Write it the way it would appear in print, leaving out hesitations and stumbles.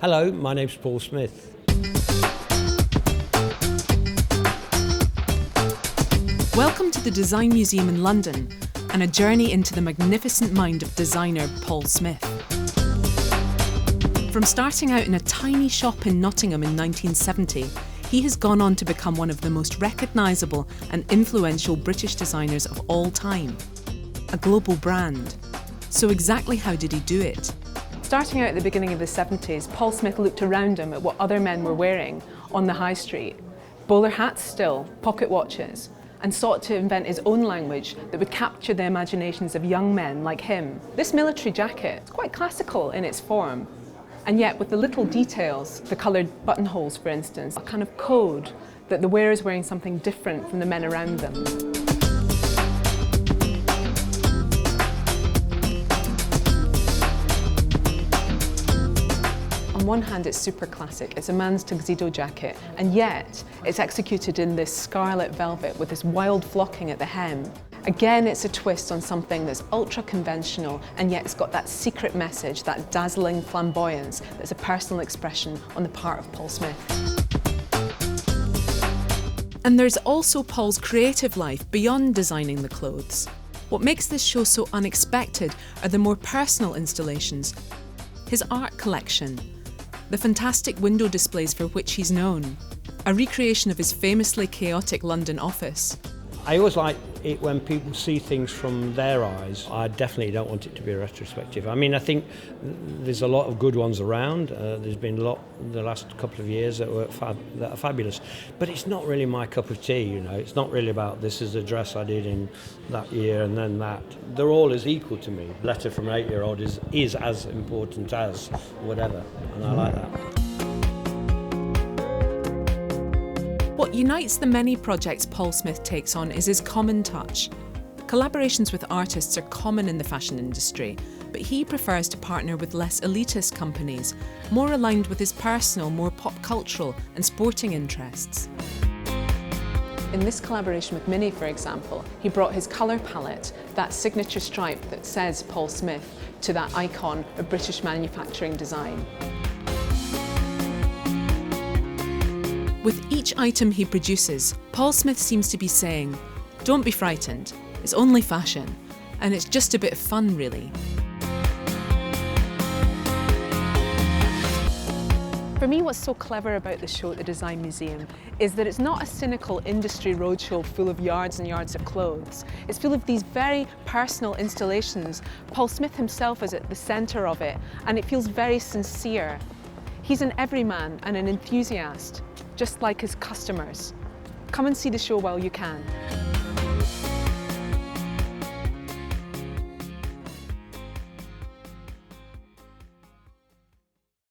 Hello, my name's Paul Smith. Welcome to the Design Museum in London and a journey into the magnificent mind of designer Paul Smith. From starting out in a tiny shop in Nottingham in 1970, he has gone on to become one of the most recognisable and influential British designers of all time. A global brand. So exactly how did he do it? Starting out at the beginning of the 70s, Paul Smith looked around him at what other men were wearing on the high street. Bowler hats still, pocket watches, and sought to invent his own language that would capture the imaginations of young men like him. This military jacket is quite classical in its form, and yet with the little details, the coloured buttonholes for instance, a kind of code that the wearer is wearing something different from the men around them. On one hand, it's super classic. It's a man's tuxedo jacket, and yet it's executed in this scarlet velvet with this wild flocking at the hem. Again, it's a twist on something that's ultra conventional, and yet it's got that secret message, that dazzling flamboyance that's a personal expression on the part of Paul Smith. And there's also Paul's creative life beyond designing the clothes. What makes this show so unexpected are the more personal installations, his art collection, the fantastic window displays for which he's known, a recreation of his famously chaotic London office. I always like it when people see things from their eyes. I definitely don't want it to be a retrospective. I mean, I think there's a lot of good ones around. There's been a lot the last couple of years that are fabulous. But it's not really my cup of tea, you know. It's not really about this is a dress I did in that year and then that. They're all as equal to me. A letter from an 8-year-old is as important as whatever, and I like that. What unites the many projects Paul Smith takes on is his common touch. Collaborations with artists are common in the fashion industry, but he prefers to partner with less elitist companies, more aligned with his personal, more pop cultural and sporting interests. In this collaboration with Mini, for example, he brought his colour palette, that signature stripe that says Paul Smith, to that icon of British manufacturing design. With each item he produces, Paul Smith seems to be saying, don't be frightened, it's only fashion, and it's just a bit of fun really. For me, what's so clever about the show at the Design Museum is that it's not a cynical industry roadshow full of yards and yards of clothes. It's full of these very personal installations. Paul Smith himself is at the centre of it, and it feels very sincere. He's an everyman and an enthusiast, just like his customers. Come and see the show while you can.